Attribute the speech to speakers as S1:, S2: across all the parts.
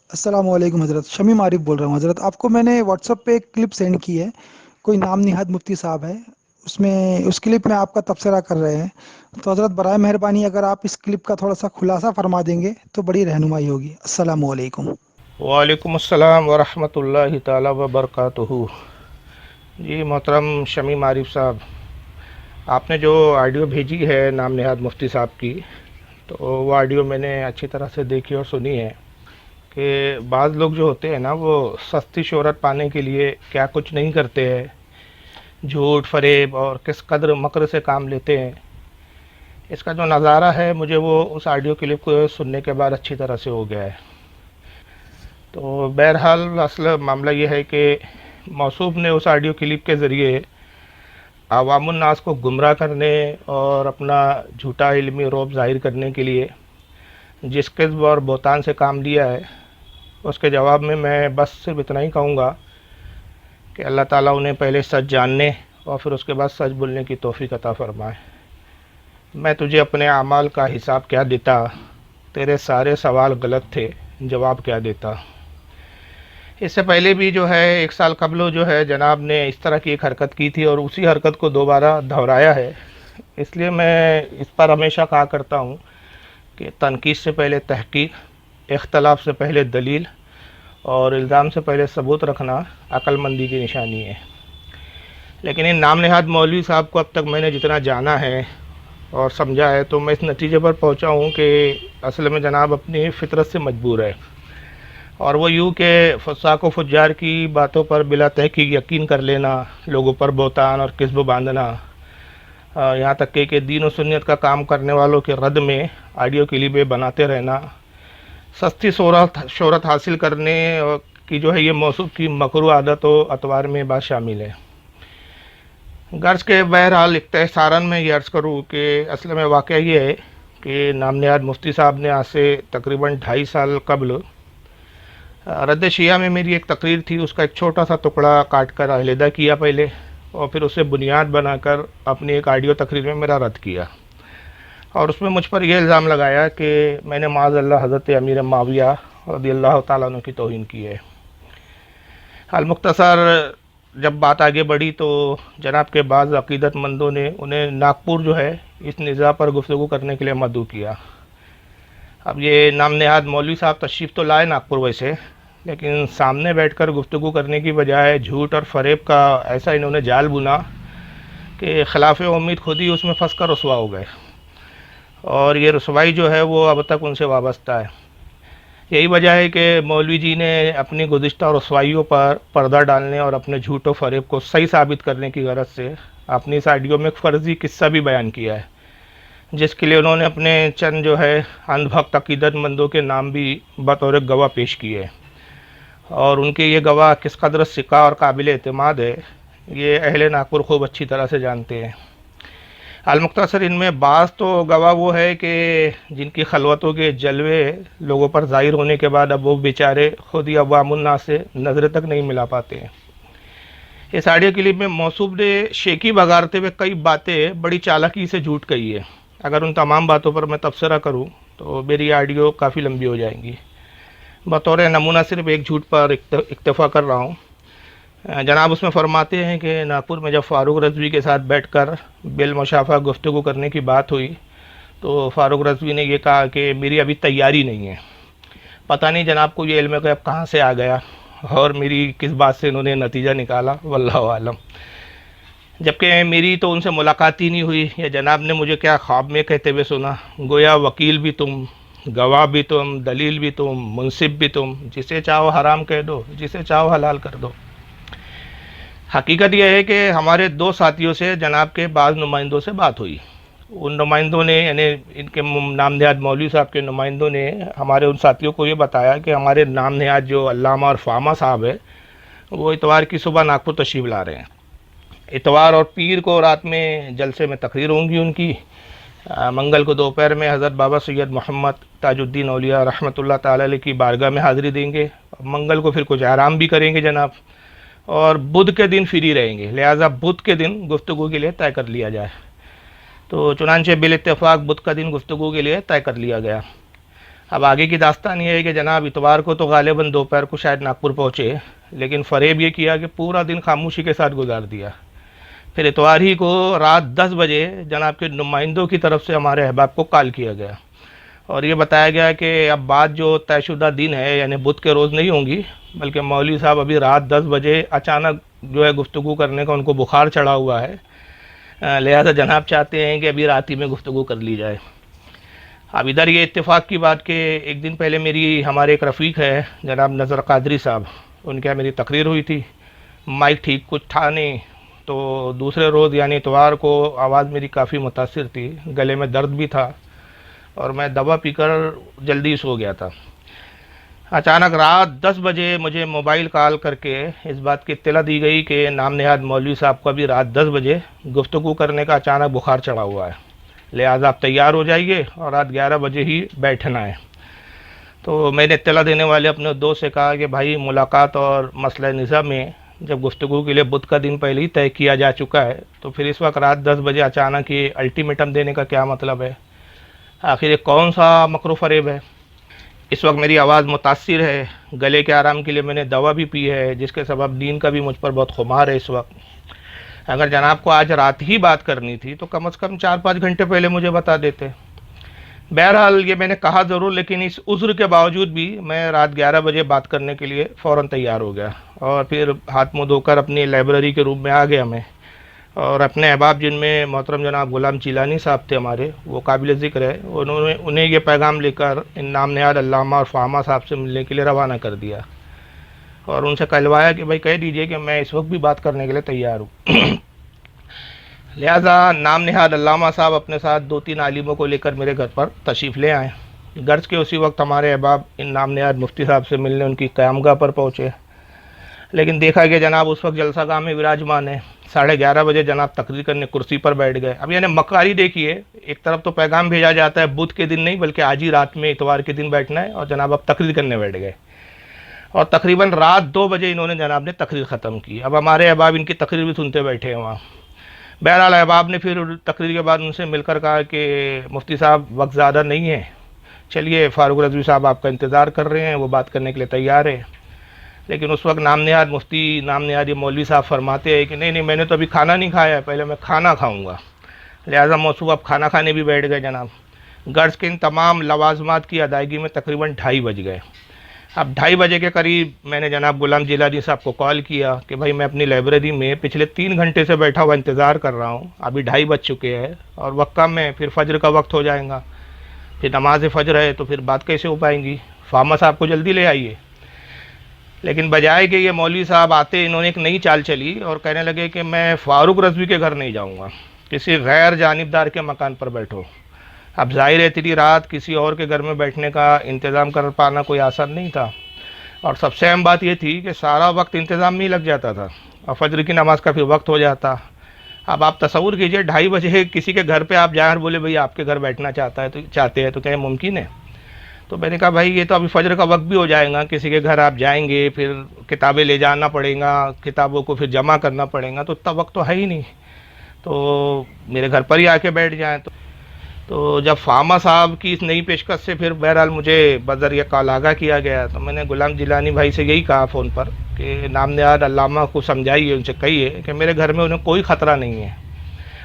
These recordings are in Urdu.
S1: السلام علیکم حضرت، شمیم عارف بول رہا ہوں حضرت. آپ کو میں نے واٹس ایپ پہ ایک کلپ سینڈ کی ہے. کوئی نام نہاد مفتی صاحب ہے. اس کلپ میں آپ کا تبصرہ کر رہے ہیں. تو حضرت برائے مہربانی اگر آپ اس کلپ کا تھوڑا سا خلاصہ فرما دیں گے تو بڑی رہنمائی ہوگی. السلام علیکم.
S2: وعلیکم السلام ورحمۃ اللہ تعالی وبرکاتہ. جی محترم شمیم عارف صاحب، آپ نے جو آڈیو بھیجی ہے نام نہاد مفتی صاحب کی، تو وہ آڈیو میں نے اچھی طرح سے دیکھی اور سنی ہے کہ بعض لوگ جو ہوتے ہیں نا، وہ سستی شہرت پانے کے لیے کیا کچھ نہیں کرتے ہیں، جھوٹ فریب اور کس قدر مکر سے کام لیتے ہیں. اس کا جو نظارہ ہے مجھے وہ اس آڈیو کلپ کو سننے کے بعد اچھی طرح سے ہو گیا ہے. تو بہرحال اصل معاملہ یہ ہے کہ موصوف نے اس آڈیو کلپ کے ذریعے عوام الناس کو گمراہ کرنے اور اپنا جھوٹا علمی رعب ظاہر کرنے کے لیے جس کذب اور بہتان سے کام لیا ہے، اس کے جواب میں بس صرف اتنا ہی کہوں گا کہ اللہ تعالیٰ انہیں پہلے سچ جاننے اور پھر اس کے بعد سچ بولنے کی توفیق عطا فرمائے. میں تجھے اپنے اعمال کا حساب کیا دیتا، تیرے سارے سوال غلط تھے، جواب کیا دیتا. اس سے پہلے بھی جو ہے 1 سال قبل جو ہے جناب نے اس طرح کی ایک حرکت کی تھی اور اسی حرکت کو دوبارہ دہرایا ہے. اس لیے میں اس پر ہمیشہ کہا کرتا ہوں کہ تنقید سے پہلے تحقیق، اختلاف سے پہلے دلیل اور الزام سے پہلے ثبوت رکھنا عقل مندی کی نشانی ہے. لیکن ان نام نہاد مولوی صاحب کو اب تک میں نے جتنا جانا ہے اور سمجھا ہے تو میں اس نتیجے پر پہنچا ہوں کہ اصل میں جناب اپنی فطرت سے مجبور ہے، اور وہ یوں کہ فساق و فجار کی باتوں پر بلا تحقیق یقین کر لینا، لوگوں پر بہتان اور کذب باندھنا، یہاں تک کہ دین و سنت کا کام کرنے والوں کے رد میں آڈیو کلپیں بناتے رہنا، سستی شہرت حاصل کرنے کی جو ہے یہ موصوف کی مکروہ عادت و اطوار میں بات شامل ہے. غرض کے بہرحال اختصاراً میں یہ عرض کروں کہ اصل میں واقعہ یہ ہے کہ نام نہاد مفتی صاحب نے آج سے تقریباً 2.5 سال قبل رد شیعہ میں میری ایک تقریر تھی، اس کا ایک چھوٹا سا ٹکڑا کاٹ کر علیحدہ کیا پہلے، اور پھر اسے بنیاد بنا کر اپنی ایک آڈیو تقریر میں میرا رد کیا، اور اس میں مجھ پر یہ الزام لگایا کہ میں نے معاذ اللہ حضرت امیر معاویہ رضی اللہ تعالیٰ عنہ کی توہین کی ہے. المختصر جب بات آگے بڑھی تو جناب کے بعض عقیدت مندوں نے انہیں ناگپور جو ہے اس نزاع پر گفتگو کرنے کے لیے مدعو کیا. اب یہ نام نہاد مولوی صاحب تشریف تو لائے ناگپور ویسے، لیکن سامنے بیٹھ کر گفتگو کرنے کی بجائے جھوٹ اور فریب کا ایسا انہوں نے جال بنا کہ خلاف امید خود ہی اس میں پھنس کر رسوا ہو گئے، اور یہ رسوائی جو ہے وہ اب تک ان سے وابستہ ہے. یہی وجہ ہے کہ مولوی جی نے اپنی گزشتہ رسوائیوں پر پردہ ڈالنے اور اپنے جھوٹ و فریب کو صحیح ثابت کرنے کی غرض سے اپنی اس آڈیو میں ایک فرضی قصہ بھی بیان کیا ہے، جس کے لیے انہوں نے اپنے چند جو ہے اندھ بھکت عقیدت مندوں کے نام بھی بطور گواہ پیش کیے، اور ان کے یہ گواہ کس قدر ثقہ اور قابل اعتماد ہے یہ اہل ناگپور خوب اچھی طرح سے جانتے ہیں. المختصر ان میں بعض تو گواہ وہ ہے کہ جن کی خلوتوں کے جلوے لوگوں پر ظاہر ہونے کے بعد اب وہ بیچارے خود ہی عوام الناس سے نظر تک نہیں ملا پاتے ہیں. اس آڈیو کلپ میں موصوف نے شیکی بگارتے ہوئے کئی باتیں بڑی چالاکی سے جھوٹ کہی ہے. اگر ان تمام باتوں پر میں تبصرہ کروں تو میری آڈیو کافی لمبی ہو جائیں گی. بطور نمونہ صرف ایک جھوٹ پر اکتفا کر رہا ہوں. جناب اس میں فرماتے ہیں کہ ناگپور میں جب فاروق رضوی کے ساتھ بیٹھ کر بالمشافہ گفتگو کرنے کی بات ہوئی تو فاروق رضوی نے یہ کہا کہ میری ابھی تیاری نہیں ہے. پتہ نہیں جناب کو یہ علم غیب کہاں سے آ گیا اور میری کس بات سے انہوں نے نتیجہ نکالا، واللہ عالم. جبکہ میری تو ان سے ملاقات ہی نہیں ہوئی، یا جناب نے مجھے کیا خواب میں کہتے ہوئے سنا، گویا وکیل بھی تم، گواہ بھی تم، دلیل بھی تم، منصف بھی تم، جسے چاہو حرام کہہ دو، جسے چاہو حلال کر دو. حقیقت یہ ہے کہ ہمارے 2 ساتھیوں سے جناب کے بعض نمائندوں سے بات ہوئی. ان نمائندوں نے یعنی ان کے نام نہاد مولوی صاحب کے نمائندوں نے ہمارے ان ساتھیوں کو یہ بتایا کہ ہمارے نام نہاد جو علامہ اور فامہ صاحب ہے وہ اتوار کی صبح ناگپور تشریف لا رہے ہیں. اتوار اور پیر کو رات میں جلسے میں تقریر ہوں گی ان کی. منگل کو دوپہر میں حضرت بابا سید محمد تاج الدین اولیاء رحمۃ اللہ تعالی علیہ کی بارگاہ میں حاضری دیں گے. منگل کو پھر کچھ آرام بھی کریں گے جناب، اور بدھ کے دن فری رہیں گے، لہٰذا بدھ کے دن گفتگو کے لیے طے کر لیا جائے. تو چنانچہ بالاتفاق بدھ کا دن گفتگو کے لیے طے کر لیا گیا. اب آگے کی داستان یہ ہے کہ جناب اتوار کو تو غالباً دوپہر کو شاید ناگپور پہنچے، لیکن فریب یہ کیا کہ پورا دن خاموشی کے ساتھ گزار دیا۔ پھر اتوار ہی کو رات 10 بجے جناب کے نمائندوں کی طرف سے ہمارے احباب کو کال کیا گیا اور یہ بتایا گیا کہ اب بات جو طے شدہ دن ہے یعنی بدھ کے روز نہیں ہوں گی، بلکہ مولوی صاحب ابھی رات 10 بجے اچانک جو ہے گفتگو کرنے کا ان کو بخار چڑھا ہوا ہے، لہذا جناب چاہتے ہیں کہ ابھی رات ہی میں گفتگو کر لی جائے۔ اب ادھر یہ اتفاق کی بات کہ ایک دن پہلے میری ہمارے ایک رفیق ہے جناب نذر قادری صاحب، ان کے یہاں میری تقریر ہوئی تھی، مائک ٹھیک کچھ تھا نہیں، تو دوسرے روز یعنی اتوار کو آواز میری کافی متاثر تھی، گلے میں درد بھی تھا اور میں دوا پی کر جلدی سو گیا تھا۔ اچانک رات 10 بجے مجھے موبائل کال کر کے اس بات کی اطلاع دی گئی کہ نام نہاد مولوی صاحب کو ابھی رات 10 بجے گفتگو کرنے کا اچانک بخار چڑھا ہوا ہے، لہٰذا آپ تیار ہو جائیے اور رات 11 بجے ہی بیٹھنا ہے۔ تو میں نے اطلاع دینے والے اپنے دوست سے کہا کہ بھائی ملاقات اور مسئلہ نظام میں جب گفتگو کے لیے بدھ کا دن پہلے ہی طے کیا جا چکا ہے تو پھر اس وقت رات 10 بجے اچانک یہ الٹیمیٹم دینے کا کیا مطلب ہے؟ آخر یہ کون سا مکر و فریب ہے؟ اس وقت میری آواز متاثر ہے، گلے کے آرام کے لیے میں نے دوا بھی پی ہے جس کے سبب نیند کا بھی مجھ پر بہت خمار ہے اس وقت۔ اگر جناب کو آج رات ہی بات کرنی تھی تو کم از کم 4-5 گھنٹے پہلے مجھے بتا دیتے۔ بہرحال یہ میں نے کہا ضرور، لیکن اس عذر کے باوجود بھی میں رات 11 بجے بات کرنے کے لیے فوراً تیار ہو گیا اور پھر ہاتھ منہ دھو کر اپنی لائبریری کے روم میں آ گیا میں، اور اپنے احباب جن میں محترم جناب غلام جیلانی صاحب تھے ہمارے، وہ قابل ذکر ہے، انہیں یہ پیغام لے کر ان نام نہاد علامہ اور فہامہ صاحب سے ملنے کے لیے روانہ کر دیا اور ان سے کہلوایا کہ بھائی کہہ دیجئے کہ میں اس وقت بھی بات کرنے کے لیے تیار ہوں۔ لہٰذا نام نہاد علامہ صاحب اپنے ساتھ 2-3 عالموں کو لے کر میرے گھر پر تشریف لے آئے۔ غرض کے اسی وقت ہمارے احباب ان نام نہاد مفتی صاحب سے ملنے ان کی قیامگاہ پر پہنچے، لیکن دیکھا کہ جناب اس وقت جلسہ گاہ میں وراجمان ہے۔ 11:30 بجے جناب تقریر کرنے کرسی پر بیٹھ گئے۔ اب یعنی مکاری دیکھیے، ایک طرف تو پیغام بھیجا جاتا ہے بدھ کے دن نہیں بلکہ آج ہی رات میں اتوار کے دن بیٹھنا ہے، اور جناب اب تقریر کرنے بیٹھ گئے اور تقریباً رات 2 بجے انہوں نے جناب نے تقریر ختم کی۔ اب ہمارے احباب ان کی تقریر بھی سنتے بیٹھے ہیں وہاں۔ بہرحال احباب نے پھر تقریر کے بعد ان سے مل کر کہا کہ مفتی صاحب وقت زیادہ نہیں ہے، چلیے فاروق رضوی صاحب آپ کا انتظار کر رہے ہیں، وہ بات کرنے کے لیے تیار ہے۔ لیکن اس وقت نام نہاد مفتی نام نہاد یہ مولوی صاحب فرماتے ہیں کہ نہیں میں نے تو ابھی کھانا نہیں کھایا ہے، پہلے میں کھانا کھاؤں گا، لہٰذا موصوف اب کھانا کھانے بھی بیٹھ گئے جناب۔ غرض کے ان تمام لوازمات کی ادائیگی میں تقریباً 2:30 بج گئے۔ اب 2:30 بجے کے قریب میں نے جناب غلام جیلانی صاحب کو کال کیا کہ بھائی میں اپنی لائبریری میں پچھلے 3 گھنٹے سے بیٹھا ہوا انتظار کر رہا ہوں، ابھی 2:30 بج چکے ہیں اور وقت کم ہے، پھر فجر کا وقت ہو جائے گا، پھر نماز فجر ہے تو پھر بات کیسے ہو پائیں گی، فہامہ صاحب کو جلدی لے آئیے۔ لیکن بجائے کہ یہ مولوی صاحب آتے، انہوں نے ایک نئی چال چلی اور کہنے لگے کہ میں فاروق رضوی کے گھر نہیں جاؤں گا، کسی غیر جانبدار کے مکان پر بیٹھو۔ اب ظاہر ہے اتنی رات کسی اور کے گھر میں بیٹھنے کا انتظام کر پانا کوئی آسان نہیں تھا، اور سب سے اہم بات یہ تھی کہ سارا وقت انتظام میں ہی لگ جاتا تھا اور فجر کی نماز کا پھر وقت ہو جاتا۔ اب آپ تصور کیجئے 2:30 بجے کسی کے گھر پہ آپ جائیں اور بولے بھئی آپ کے گھر بیٹھنا چاہتے ہیں تو کیا یہ ممکن ہے؟ تو میں نے کہا بھائی یہ تو ابھی فجر کا وقت بھی ہو جائے گا، کسی کے گھر آپ جائیں گے پھر کتابیں لے جانا پڑے گا، کتابوں کو پھر جمع کرنا پڑے گا، تو اتنا وقت تو ہے ہی نہیں، تو میرے گھر پر ہی آ کے بیٹھ جائیں۔ تو جب فہامہ صاحب کی اس نئی پیشکش سے پھر بہرحال مجھے بذریعہ کال آگاہ کیا گیا تو میں نے غلام جیلانی بھائی سے یہی کہا فون پر کہ نام نہاد علامہ کو سمجھائیے، ان سے کہیے کہ میرے گھر میں انہیں کوئی خطرہ نہیں ہے،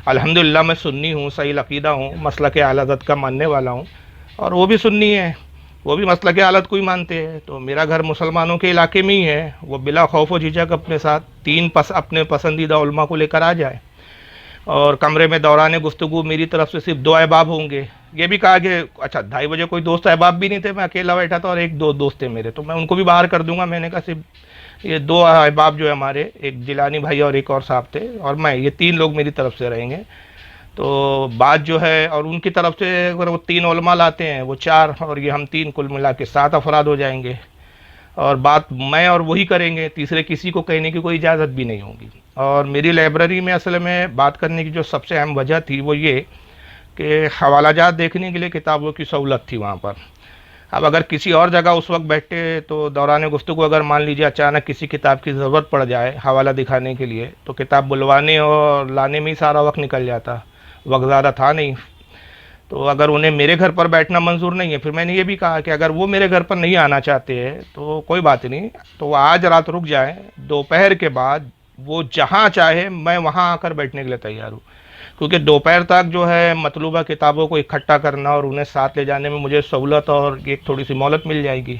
S2: الحمدللہ میں سنی ہوں، صحیح عقیدہ ہوں، مسلک اعلی حضرت کا ماننے والا ہوں، اور وہ بھی سنی ہے، وہ بھی مسلک اعلی حضرت کو ہی مانتے ہیں، تو میرا گھر مسلمانوں کے علاقے میں ہی ہے، وہ بلا خوف و جھجک اپنے ساتھ 3 اپنے پسندیدہ علماء کو لے کر آ جائے، اور کمرے میں دوران گفتگو میری طرف سے صرف 2 احباب ہوں گے۔ یہ بھی کہا کہ اچھا 2:30 بجے کوئی دوست احباب بھی نہیں تھے، میں اکیلا بیٹھا تھا اور 1-2 دوست تھے میرے، تو میں ان کو بھی باہر کر دوں گا۔ میں نے کہا صرف یہ 2 احباب جو ہے ہمارے، ایک جیلانی بھائی اور ایک اور صاحب تھے اور میں، یہ 3 لوگ میری طرف سے رہیں گے۔ تو بات جو ہے، اور ان کی طرف سے اگر وہ 3 علماء لاتے ہیں وہ 4، اور یہ ہم 3 کل ملا کے 7 افراد ہو جائیں گے، اور بات میں اور وہی کریں گے، تیسرے کسی کو کہنے کی کوئی اجازت بھی نہیں ہوگی۔ اور میری لائبریری میں اصل میں بات کرنے کی جو سب سے اہم وجہ تھی وہ یہ کہ حوالہ جات دیکھنے کے لیے کتابوں کی سہولت تھی وہاں پر۔ اب اگر کسی اور جگہ اس وقت بیٹھے تو دوران گفتگو اگر مان لیجیے اچانک کسی کتاب کی ضرورت پڑ جائے حوالہ دکھانے کے لیے تو کتاب بلوانے اور لانے میں ہی سارا وقت نکل جاتا، وقت زیادہ تھا نہیں۔ تو اگر انہیں میرے گھر پر بیٹھنا منظور نہیں ہے، پھر میں نے یہ بھی کہا کہ اگر وہ میرے گھر پر نہیں آنا چاہتے ہیں تو کوئی بات نہیں، تو وہ آج رات رک جائیں، دوپہر کے بعد وہ جہاں چاہے میں وہاں آ کر بیٹھنے کے لیے تیار ہوں، کیونکہ دوپہر تک جو ہے مطلوبہ کتابوں کو اکٹھا کرنا اور انہیں ساتھ لے جانے میں مجھے سہولت اور ایک تھوڑی سی مہلت مل جائے گی۔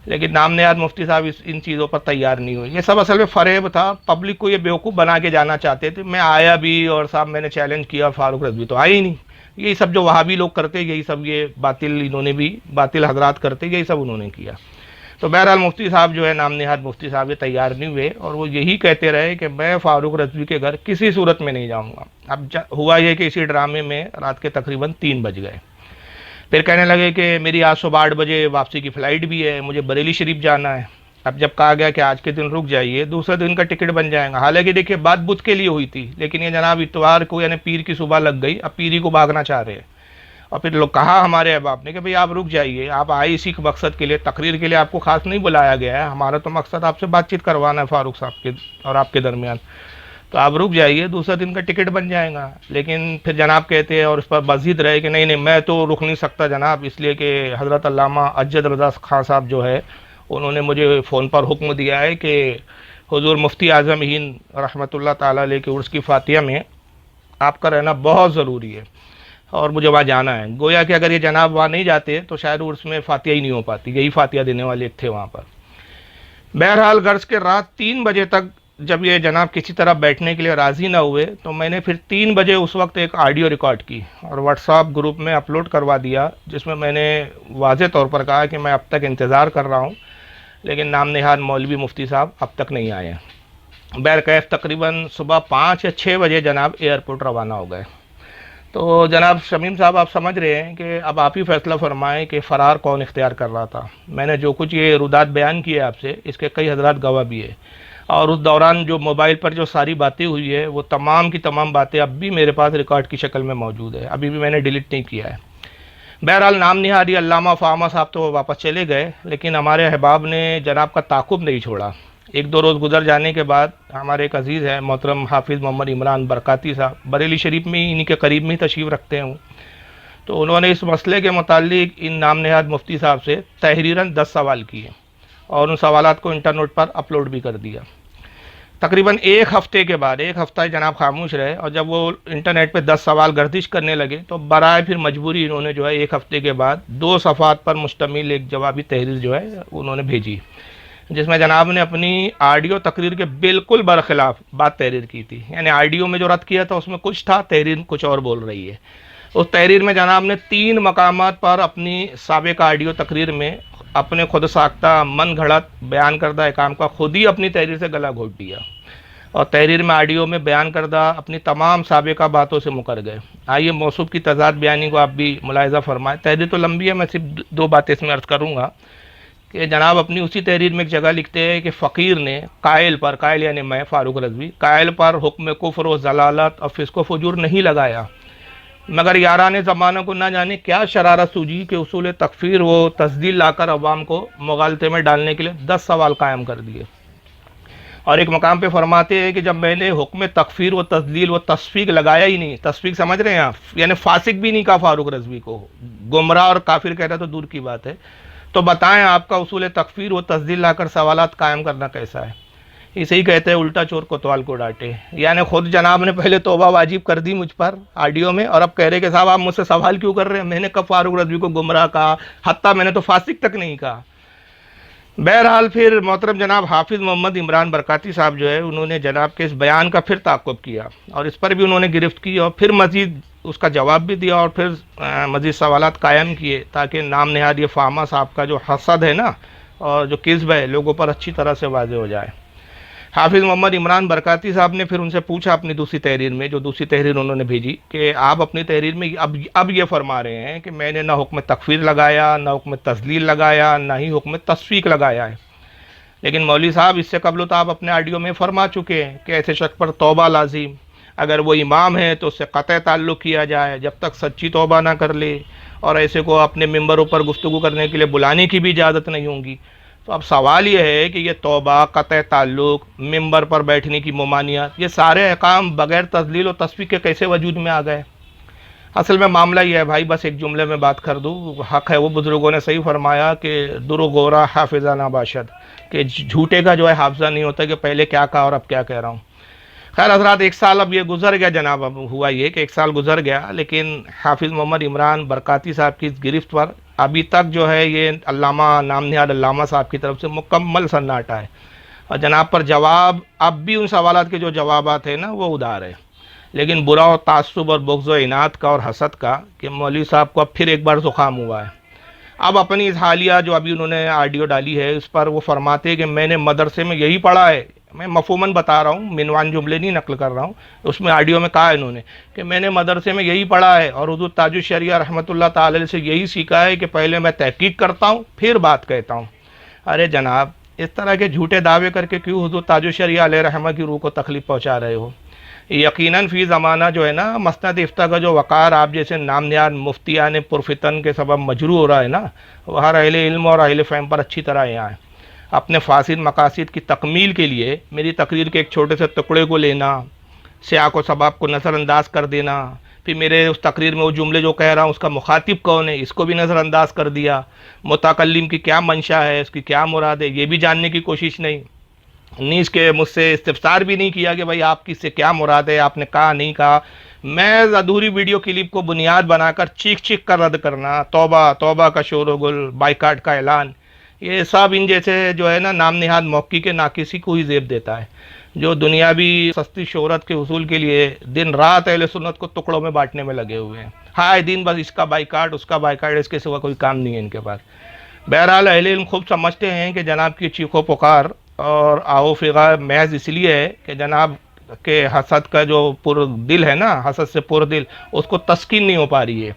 S2: لیکن نام نہاد مفتی صاحب ان چیزوں پر تیار نہیں ہوئے۔ یہ سب اصل میں فریب تھا، پبلک کو یہ بیوقوف بنا کے جانا چاہتے تھے۔ میں آیا بھی اور صاحب میں نے چیلنج کیا، فاروق رضوی تو آئے ہی نہیں۔ یہی سب جو وہابی لوگ کرتے، یہی سب یہ باطل انہوں نے بھی، باطل حضرات کرتے، یہی سب انہوں نے کیا۔ تو بہرحال مفتی صاحب جو ہے نام نہاد مفتی صاحب یہ تیار نہیں ہوئے، اور وہ یہی کہتے رہے کہ میں فاروق رضوی کے گھر کسی صورت میں نہیں جاؤں گا۔ اب ہوا یہ کہ اسی ڈرامے میں رات کے تقریباً 3 بج گئے۔ پھر کہنے لگے کہ میری آج صبح 8 بجے واپسی کی فلائٹ بھی ہے، مجھے بریلی شریف جانا ہے۔ اب جب کہا گیا کہ آج کے دن رک جائیے، دوسرے دن کا ٹکٹ بن جائے گا، حالانکہ دیکھیے بات بدھ کے لیے ہوئی تھی، لیکن یہ جناب اتوار کو یعنی پیر کی صبح لگ گئی، اب پیری کو بھاگنا چاہ رہے ہیں۔ اور پھر لوگ کہا ہمارے احباب نے کہ بھئی آپ رک جائیے، آپ آئے اسی مقصد کے لیے، تقریر کے لیے آپ کو خاص نہیں بلایا گیا ہے، ہمارا تو مقصد آپ سے بات چیت کروانا ہے فاروق صاحب کے اور آپ کے درمیان، تو آپ رک جائیے، دوسرے دن کا ٹکٹ بن جائے گا۔ لیکن پھر جناب کہتے ہیں اور اس پر مزید رہے کہ نہیں نہیں میں تو رک نہیں سکتا جناب، اس لیے کہ حضرت علامہ اجد رضا خان صاحب جو ہے انہوں نے مجھے فون پر حکم دیا ہے کہ حضور مفتی اعظم ہند رحمۃ اللہ تعالیٰ علیہ کے عرس کی فاتحہ میں آپ کا رہنا بہت ضروری ہے، اور مجھے وہاں جانا ہے۔ گویا کہ اگر یہ جناب وہاں نہیں جاتے تو شاید عرس میں فاتحہ ہی نہیں ہو پاتی، یہی فاتحہ دینے والے تھے وہاں پر۔ بہرحال غرض کے رات 3 بجے تک جب یہ جناب کسی طرح بیٹھنے کے لیے راضی نہ ہوئے تو میں نے پھر 3 بجے اس وقت ایک آڈیو ریکارڈ کی اور واٹس ایپ گروپ میں اپلوڈ کروا دیا، جس میں نے واضح طور پر کہا کہ میں اب تک انتظار کر رہا ہوں، لیکن نام نہاد مولوی مفتی صاحب اب تک نہیں آئے ہیں۔ بہرکیف تقریباً صبح 5 یا 6 بجے جناب ایئرپورٹ روانہ ہو گئے۔ تو جناب شمیم صاحب آپ سمجھ رہے ہیں کہ اب آپ ہی فیصلہ فرمائیں کہ فرار کون اختیار کر رہا تھا۔ میں نے جو کچھ یہ رودات بیان کیے آپ سے، اس کے کئی حضرات گواہ بھی ہے، اور اس دوران جو موبائل پر جو ساری باتیں ہوئی ہے وہ تمام کی تمام باتیں اب بھی میرے پاس ریکارڈ کی شکل میں موجود ہے، ابھی بھی میں نے ڈیلیٹ نہیں کیا ہے۔ بہرحال نام نہادی علامہ فاہمہ صاحب تو واپس چلے گئے، لیکن ہمارے احباب نے جناب کا تعاقب نہیں چھوڑا۔ 1-2 روز گزر جانے کے بعد ہمارے ایک عزیز ہے محترم حافظ محمد عمران برکاتی صاحب، بریلی شریف میں ہی انہی کے قریب میں ہی تشریف رکھتے ہیں، تو انہوں نے اس مسئلے کے متعلق ان نام نہاد مفتی صاحب سے تحریراً 10 سوال کیے اور ان سوالات کو انٹرنیٹ پر اپلوڈ بھی کر دیا۔ تقریباً 1 ہفتے کے بعد، 1 ہفتہ جناب خاموش رہے، اور جب وہ انٹرنیٹ پہ 10 سوال گردش کرنے لگے تو برائے پھر مجبوری انہوں نے جو ہے 1 ہفتے کے بعد 2 صفحات پر مشتمل ایک جوابی تحریر جو ہے انہوں نے بھیجی، جس میں جناب نے اپنی آڈیو تقریر کے بالکل برخلاف بات تحریر کی تھی، یعنی آڈیو میں جو رد کیا تھا اس میں کچھ تھا، تحریر کچھ اور بول رہی ہے۔ اس تحریر میں جناب نے 3 مقامات پر اپنی سابقہ آڈیو تقریر میں اپنے خود ساختہ من گھڑت بیان کردہ احکام کا خود ہی اپنی تحریر سے گلا گھونٹ دیا، اور تحریر میں آڈیو میں بیان کردہ اپنی تمام سابقہ باتوں سے مکر گئے۔ آئیے موصوف کی تضاد بیانی کو آپ بھی ملاحظہ فرمائیں۔ تحریر تو لمبی ہے، میں صرف 2 باتیں اس میں عرض کروں گا کہ جناب اپنی اسی تحریر میں ایک جگہ لکھتے ہیں کہ فقیر نے قائل پر، قائل یعنی میں فاروق رضوی، قائل پر حکم کفر و ضلالت اور فسق و فجور نہیں لگایا، مگر یاران زمانہ کو نہ جانے کیا شرارت سوجی کہ اصول تکفیر و تفضیل لا کر عوام کو مغالطے میں ڈالنے کے لیے 10 سوال قائم کر دیے۔ اور ایک مقام پہ فرماتے ہیں کہ جب میں نے حکم تکفیر و تضلیل و تصفیق لگایا ہی نہیں، تصفیق سمجھ رہے ہیں آپ، یعنی فاسق بھی نہیں کہا فاروق رضوی کو، گمراہ اور کافر کہتا تو دور کی بات ہے، تو بتائیں آپ کا اصول تکفیر و تضلیل لا کر سوالات قائم کرنا کیسا ہے؟ اسے ہی کہتے ہیں الٹا چور کوتوال کو ڈانٹے، یعنی خود جناب نے پہلے توبہ واجب کر دی مجھ پر آڈیو میں، اور اب کہہ رہے کہ صاحب آپ مجھ سے سوال کیوں کر رہے ہیں، میں نے کب فاروق رضوی کو گمراہ کہا، حتیٰ میں نے تو فاسق تک نہیں کہا۔ بہرحال پھر محترم جناب حافظ محمد عمران برکاتی صاحب جو ہے انہوں نے جناب کے اس بیان کا پھر تعاقب کیا، اور اس پر بھی انہوں نے گرفت کی اور پھر مزید اس کا جواب بھی دیا اور پھر مزید سوالات قائم کیے، تاکہ نام نہاد یہ فاہمہ صاحب کا جو حسد ہے نا اور جو کذب ہے لوگوں پر اچھی طرح سے واضح ہو جائے۔ حافظ محمد عمران برکاتی صاحب نے پھر ان سے پوچھا اپنی دوسری تحریر میں، جو دوسری تحریر انہوں نے بھیجی، کہ آپ اپنی تحریر میں اب یہ فرما رہے ہیں کہ میں نے نہ حکم تکفیر لگایا، نہ حکم تضلیل لگایا، نہ ہی حکم تصفیق لگایا ہے، لیکن مولوی صاحب اس سے قبل تو آپ اپنے آڈیو میں فرما چکے ہیں کہ ایسے شخص پر توبہ لازم، اگر وہ امام ہے تو اس سے قطع تعلق کیا جائے جب تک سچی توبہ نہ کر لے، اور ایسے کو اپنے ممبروں پر گفتگو کرنے کے لیے بلانے کی بھی اجازت نہیں ہوں گی۔ تو اب سوال یہ ہے کہ یہ توبہ، قطع تعلق، ممبر پر بیٹھنے کی ممانعت، یہ سارے احکام بغیر تضلیل و تصفیق کے کیسے وجود میں آ گئے؟ اصل میں معاملہ یہ ہے بھائی، بس ایک جملے میں بات کر دوں، حق ہے وہ بزرگوں نے صحیح فرمایا کہ در و گورا حافظہ نہ باشد، کہ جھوٹے کا جو ہے حافظہ نہیں ہوتا کہ پہلے کیا کہا اور اب کیا کہہ رہا ہوں۔ خیر حضرات، ایک سال اب یہ گزر گیا جناب، اب ہوا یہ کہ ایک سال گزر گیا، لیکن حافظ محمد عمران برکاتی صاحب کی اس گرفت پر ابھی تک جو ہے یہ علامہ نام نہاد علامہ صاحب کی طرف سے مکمل سناٹا ہے، اور جناب پر جواب اب بھی ان سوالات کے جو جوابات ہیں نا وہ ادار ہے، لیکن برا و تعصب اور بغض و عناد کا اور حسد کا کہ مولوی صاحب کو اب پھر ایک بار زکام ہوا ہے۔ اب اپنی اس حالیہ جو ابھی انہوں نے آڈیو ڈالی ہے اس پر وہ فرماتے ہیں کہ میں نے مدرسے میں یہی پڑھا ہے، میں مفہوماً بتا رہا ہوں، منوان جملے نہیں نقل کر رہا ہوں، اس میں آڈیو میں کہا ہے انہوں نے کہ میں نے مدرسے میں یہی پڑھا ہے اور حضور تاج الشریعہ رحمۃ اللہ تعالی سے یہی سیکھا ہے کہ پہلے میں تحقیق کرتا ہوں پھر بات کہتا ہوں۔ ارے جناب، اس طرح کے جھوٹے دعوے کر کے کیوں حضور تاج الشریعہ علیہ رحمہ کی روح کو تکلیف پہنچا رہے ہو؟ یقیناً فی زمانہ جو ہے نا مسند افتاء کا جو وقار آپ جیسے نام نہاد مفتیان پرفتن کے سبب مجروح ہو رہا ہے نا، وہ ہر اہل علم اور اہل فہم پر اچھی طرح یہاں ہے۔ اپنے فاسد مقاصد کی تکمیل کے لیے میری تقریر کے ایک چھوٹے سے ٹکڑے کو لینا، سیاق و سباب کو نظر انداز کر دینا، پھر میرے اس تقریر میں وہ جملے جو کہہ رہا ہوں اس کا مخاطب کون ہے اس کو بھی نظر انداز کر دیا، متکلم کی کیا منشا ہے، اس کی کیا مراد ہے یہ بھی جاننے کی کوشش نہیں، نیز کے مجھ سے استفسار بھی نہیں کیا کہ بھائی آپ کی سے کیا مراد ہے، آپ نے کہا نہیں کہا، میں ادھوری ویڈیو کلپ کو بنیاد بنا کر چیخ چیخ کر رد کرنا، توبہ توبہ کا شور و گل، بائیکاٹ کا اعلان، یہ سب ان جیسے جو ہے نا نام نہاد موقع کے ناقصی کو ہی زیب دیتا ہے، جو دنیاوی سستی شہرت کے حصول کے لیے دن رات اہل سنت کو ٹکڑوں میں بانٹنے میں لگے ہوئے ہیں، ہائے دن بس اس کا بائیکاٹ اس کا بائیکاٹ، اس کے سوا کوئی کام نہیں ہے ان کے پاس۔ بہرحال اہل علم خوب سمجھتے ہیں کہ جناب کی چیخ و پکار اور آہو فغا محض اس لیے ہے کہ جناب کے حسد کا جو پر دل ہے نا، حسد سے پر دل، اس کو تسکین نہیں ہو پا رہی ہے۔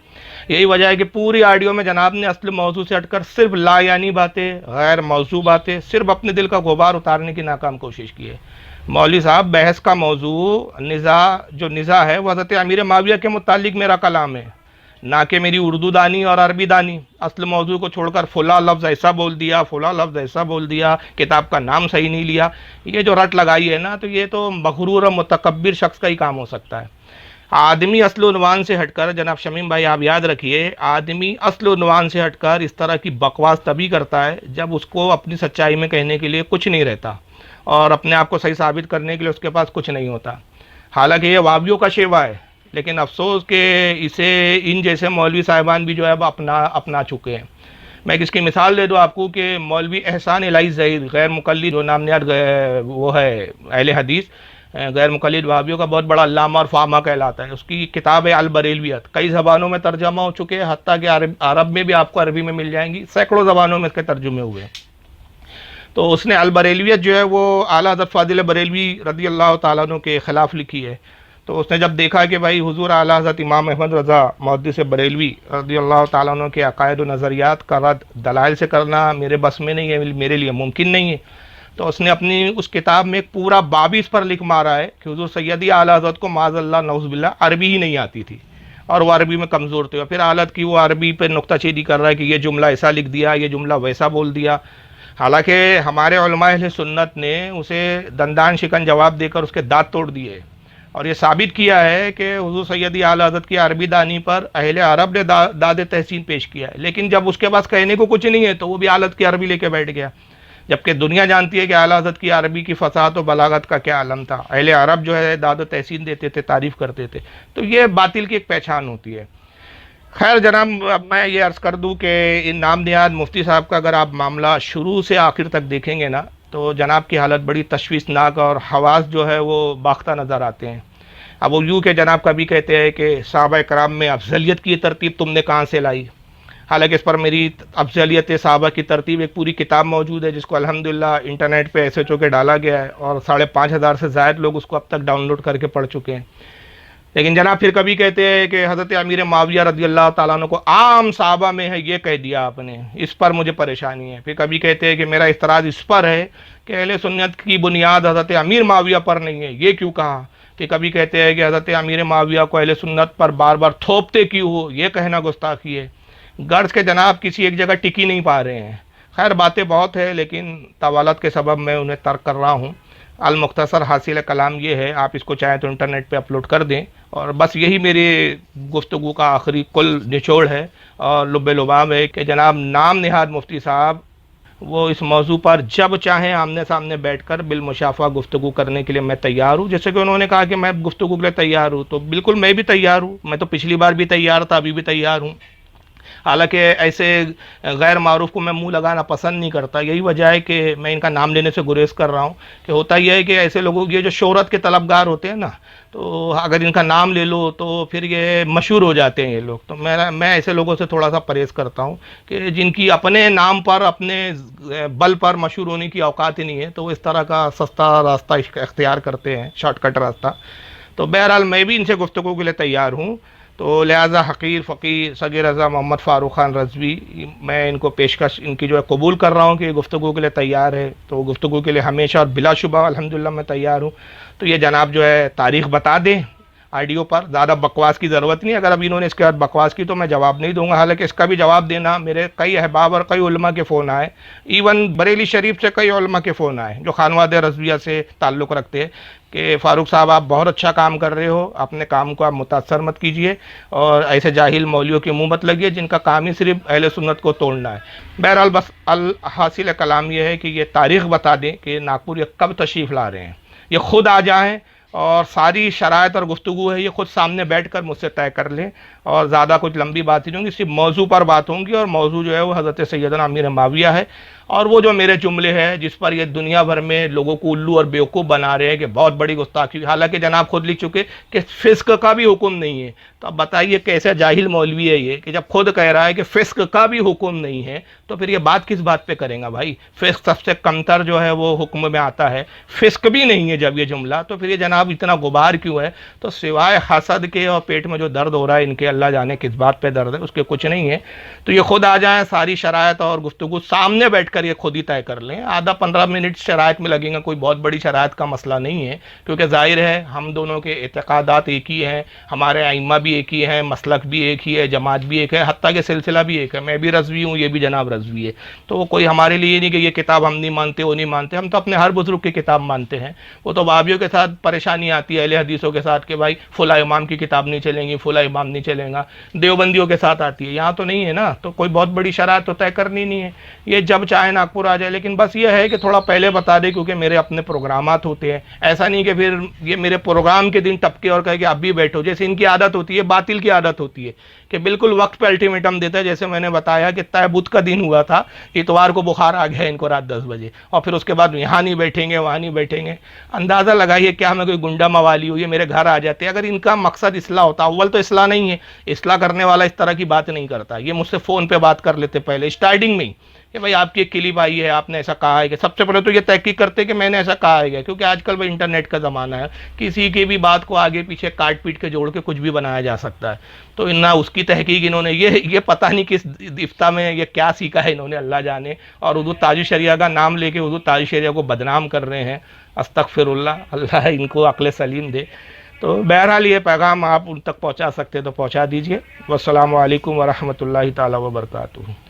S2: یہی وجہ ہے کہ پوری آڈیو میں جناب نے اصل موضوع سے ہٹ کر صرف لا یعنی باتیں، غیر موضوع باتیں، صرف اپنے دل کا غبار اتارنے کی ناکام کوشش کی ہے۔ مولوی صاحب، بحث کا موضوع نزاع ہے وہ حضرت امیر معاویہ کے متعلق میرا کلام ہے، نہ کہ میری اردو دانی اور عربی دانی۔ اصل موضوع کو چھوڑ کر فلاں لفظ ایسا بول دیا، فلاں لفظ ایسا بول دیا، کتاب کا نام صحیح نہیں لیا، یہ جو رٹ لگائی ہے نا، تو یہ تو مغرور اور متکبر شخص کا ہی کام ہو سکتا ہے۔ آدمی اصل عنوان سے ہٹ کر، جناب شمیم بھائی آپ یاد رکھیے، آدمی اصل عنوان سے ہٹ کر اس طرح کی بکواس تبھی کرتا ہے جب اس کو اپنی سچائی میں کہنے کے لیے کچھ نہیں رہتا اور اپنے آپ کو صحیح ثابت کرنے کے لیے اس کے پاس کچھ نہیں ہوتا۔ حالانکہ یہ وابیوں کا شیوا ہے، لیکن افسوس کہ اسے ان جیسے مولوی صاحبان بھی جو ہے وہ اپنا چکے ہیں۔ میں اس کی مثال دے دوں آپ کو کہ مولوی احسان الہی ظہیر غیر مقلد جو نام نہاد وہ ہے اہل حدیث، غیر مقلد وہابیوں کا بہت بڑا علامہ اور فاہمہ کہلاتا ہے، اس کی کتاب ہے البریلویت، کئی زبانوں میں ترجمہ ہو چکے ہیں، حتیٰ کہ عرب میں بھی آپ کو عربی میں مل جائیں گی، سینکڑوں زبانوں میں اس کے ترجمے ہوئے ہیں۔ تو اس نے البریلویت جو ہے وہ اعلیٰ حضرت فاضل بریلوی رضی اللہ تعالیٰ عنہ کے خلاف لکھی ہے۔ تو اس نے جب دیکھا کہ بھائی حضور اعلیٰ حضرت امام احمد رضا محدث بریلوی رضی اللہ تعالیٰ عنہ کے عقائد و نظریات کا رد دلائل سے کرنا میرے بس میں نہیں ہے، میرے لیے ممکن نہیں ہے، تو اس نے اپنی اس کتاب میں ایک پورا باب اس پر لکھ مارا ہے کہ حضور سیدی اعلیٰ حضرت کو معاذ اللہ نعوذ باللہ عربی ہی نہیں آتی تھی اور وہ عربی میں کمزور تھے، اور پھر حالت کی وہ عربی پہ نکتہ چینی کر رہا ہے کہ یہ جملہ ایسا لکھ دیا، یہ جملہ ویسا بول دیا۔ حالانکہ ہمارے علماء اہل سنت نے اسے دندان شکن جواب دے کر اس کے دانت توڑ دیے اور یہ ثابت کیا ہے کہ حضور سیدی اعلیٰ حضرت کی عربی دانی پر اہل عرب نے داد تحسین پیش کیا ہے، لیکن جب اس کے پاس کہنے کو کچھ نہیں ہے تو وہ بھی حالت کی عربی لے کے بیٹھ گیا، جبکہ دنیا جانتی ہے کہ اعلیٰ حضرت کی عربی کی فصاحت و بلاغت کا کیا عالم تھا، اہل عرب جو ہے داد و تحسین دیتے تھے، تعریف کرتے تھے، تو یہ باطل کی ایک پہچان ہوتی ہے۔ خیر جناب، اب میں یہ عرض کر دوں کہ ان نام نہاد مفتی صاحب کا اگر آپ معاملہ شروع سے آخر تک دیکھیں گے نا تو جناب کی حالت بڑی تشویشناک اور حواس جو ہے وہ باختہ نظر آتے ہیں۔ اب وہ یوں کہ جناب کبھی کہتے ہیں کہ صحابہ کرام میں افضلیت کی ترتیب تم نے کہاں سے لائی، حالانکہ اس پر میری افضلیت صحابہ کی ترتیب ایک پوری کتاب موجود ہے جس کو الحمدللہ انٹرنیٹ پہ ایسے چوکے ڈالا گیا ہے اور 5,500 سے زائد لوگ اس کو اب تک ڈاؤن لوڈ کر کے پڑھ چکے ہیں۔ لیکن جناب پھر کبھی کہتے ہیں کہ حضرت امیر معاویہ رضی اللہ تعالیٰ عنہ کو عام صحابہ میں ہے یہ کہہ دیا آپ نے، اس پر مجھے پریشانی ہے۔ پھر کبھی کہتے ہیں کہ میرا اعتراض اس پر ہے کہ اہل سنت کی بنیاد حضرت امیر معاویہ پر نہیں ہے، یہ کیوں کہا؟ کہ کبھی کہتے ہیں کہ حضرت امیر معاویہ کو اہل سنت پر بار بار تھوپتے کیوں ہو، یہ کہنا گستاخی ہے۔ غرض کے جناب کسی ایک جگہ ٹکی نہیں پا رہے ہیں۔ خیر باتیں بہت ہے لیکن طوالت کے سبب میں انہیں ترک کر رہا ہوں۔ المختصر حاصل کلام یہ ہے، آپ اس کو چاہیں تو انٹرنیٹ پہ اپلوڈ کر دیں، اور بس یہی میری گفتگو کا آخری کل نچوڑ ہے اور لب لباب ہے کہ جناب نام نہاد مفتی صاحب وہ اس موضوع پر جب چاہیں آمنے سامنے بیٹھ کر بالمشافہ گفتگو کرنے کے لیے میں تیار ہوں. جیسے کہ انہوں نے کہا کہ میں گفتگو کے لیے تیار ہوں، تو بالکل میں بھی تیار ہوں. میں تو پچھلی بار بھی تیار تھا، ابھی بھی تیار ہوں. حالانکہ ایسے غیر معروف کو میں منہ لگانا پسند نہیں کرتا، یہی وجہ ہے کہ میں ان کا نام لینے سے گریز کر رہا ہوں. کہ ہوتا یہ ہے کہ ایسے لوگوں یہ جو شہرت کے طلبگار ہوتے ہیں نا، تو اگر ان کا نام لے لو تو پھر یہ مشہور ہو جاتے ہیں یہ لوگ. تو میں ایسے لوگوں سے تھوڑا سا پرہیز کرتا ہوں کہ جن کی اپنے نام پر اپنے بل پر مشہور ہونے کی اوقات ہی نہیں ہے، تو وہ اس طرح کا سستا راستہ اختیار کرتے ہیں، شارٹ کٹ راستہ. تو بہرحال میں بھی ان سے گفتگو کے لیے تیار ہوں. تو لہٰذا حقیر فقیر صغیر رضا محمد فاروق خان رضوی، میں ان کو پیشکش ان کی جو ہے قبول کر رہا ہوں کہ گفتگو کے لیے تیار ہے. تو گفتگو کے لیے ہمیشہ اور بلا شبہ الحمدللہ میں تیار ہوں. تو یہ جناب جو ہے تاریخ بتا دیں آڈیو پر، زیادہ بکواس کی ضرورت نہیں. اگر اب انہوں نے اس کے بعد بکواس کی تو میں جواب نہیں دوں گا. حالانکہ اس کا بھی جواب دینا میرے کئی احباب اور کئی علماء کے فون آئے، ایون بریلی شریف سے کئی علماء کے فون آئے جو خانواد رضویہ سے تعلق رکھتے ہیں کہ فاروق صاحب آپ بہت اچھا کام کر رہے ہو، اپنے کام کو آپ متاثر مت کیجئے اور ایسے جاہل مولویوں کے منہ مت لگیے جن کا کام ہی صرف اہل سنت کو توڑنا ہے. بہرحال بس الحاصل کلام یہ ہے کہ یہ تاریخ بتا دیں کہ ناگپور یہ کب تشریف لا رہے ہیں. یہ خود آ جائیں اور ساری شرائط اور گفتگو ہے یہ خود سامنے بیٹھ کر مجھ سے طے کر لیں، اور زیادہ کچھ لمبی بات نہیں ہوگی، صرف موضوع پر بات ہوں گی. اور موضوع جو ہے وہ حضرت سیدنا امیر معاویہ ہے، اور وہ جو میرے جملے ہیں جس پر یہ دنیا بھر میں لوگوں کو الو اور بیوقوف بنا رہے ہیں کہ بہت بڑی گستاخی، حالانکہ جناب خود لکھ چکے کہ فسق کا بھی حکم نہیں ہے. تو اب بتائیے کیسا جاہل مولوی ہے یہ کہ جب خود کہہ رہا ہے کہ فسق کا بھی حکم نہیں ہے تو پھر یہ بات کس بات پہ کریں گا بھائی؟ فسق سب سے کمتر جو ہے وہ حکم میں آتا ہے، فسق بھی نہیں ہے جب یہ جملہ، تو پھر یہ جناب اتنا غبار کیوں ہے؟ تو سوائے حسد کے اور پیٹ میں جو درد ہو رہا ہے ان کے، اللہ جانے کس بات پہ درد ہے، اس کے کچھ نہیں ہے. تو یہ خود آ جائیں، ساری شرائط اور گفتگو سامنے بیٹھ کر یہ خود ہی طے کر لیں. آدھا 15 منٹ شرائط میں لگیں گا، کوئی بہت بڑی شرائط کا مسئلہ نہیں ہے، کیونکہ ظاہر ہے ہم دونوں کے اعتقادات ایک ہی ہیں، ہمارے ائمہ بھی ایک ہی ہیں، مسلک بھی ایک ہی ہے، جماعت بھی ایک ہے، حتیٰ کہ سلسلہ بھی ایک ہے. میں بھی رضوی ہوں، یہ بھی جناب رضوی ہے. تو وہ کوئی ہمارے لیے نہیں کہ یہ کتاب ہم نہیں مانتے وہ نہیں مانتے، ہم تو اپنے ہر بزرگ کی کتاب مانتے ہیں. وہ تو وہابیوں کے ساتھ پریشانی آتی ہے، اہل حدیثوں کے ساتھ کہ بھائی فلاں امام کی کتاب نہیں چلیں گی، فلاں امام نہیں چلیں گا. دیوبندیوں کے ساتھ آتی ہے، یہاں تو نہیں ہے نا. تو کوئی بہت بڑی شرائط تو طے کرنی نہیں ہے، یہ جب چاہے ناگپور آ جائے. لیکن بس یہ ہے کہ تھوڑا پہلے بتا دے، کیونکہ میرے اپنے پروگرامات ہوتے ہیں. ایسا نہیں کہ پھر یہ میرے پروگرام کے دن ٹپکے اور کہے کہ اب بھی بیٹھو، جیسے ان کی عادت ہوتی ہے، باطل کی عادت ہوتی ہے کہ بالکل وقت پہ الٹیمیٹم دیتا ہے. جیسے میں نے بتایا کہ طے بدھ کا دن ہوا تھا، اتوار کو بخار آ گیا ان کو رات 10 بجے، اور پھر اس کے بعد یہاں نہیں بیٹھیں گے وہاں نہیں بیٹھیں گے. اندازہ لگائیے کیا میں کوئی گنڈا موالی ہوں، یہ میرے گھر آ جاتے ہیں. اگر ان کا مقصد اصلاح ہوتا، اول تو اصلاح نہیں ہے، اصلاح کرنے والا اس طرح کی بات نہیں کرتا. یہ مجھ سے فون پہ بات کر لیتے پہلے اسٹارٹنگ میں ہی کہ بھائی آپ کی ایک کلپ آئی ہے، آپ نے ایسا کہا ہے. کہ سب سے پہلے تو یہ تحقیق کرتے کہ میں نے ایسا کہا ہے، کیونکہ آج کل وہ انٹرنیٹ کا زمانہ ہے، کسی کی بھی بات کو آگے پیچھے کاٹ پیٹ کے جوڑ کے کچھ بھی بنایا جا سکتا ہے. تو نہ اس کی تحقیق انہوں نے یہ پتہ نہیں کس افتاء میں یہ کیا سیکھا ہے انہوں نے، اللہ جانے. اور اردو تاج شریعہ کا نام لے کے اردو تاج شریعہ کو بدنام کر رہے ہیں. استغفر اللہ، اللہ ان کو عقل سلیم دے. تو بہرحال یہ پیغام آپ ان تک پہنچا سکتے تو پہنچا دیجئے. والسلام علیکم ورحمۃ اللہ تعالی وبرکاتہ.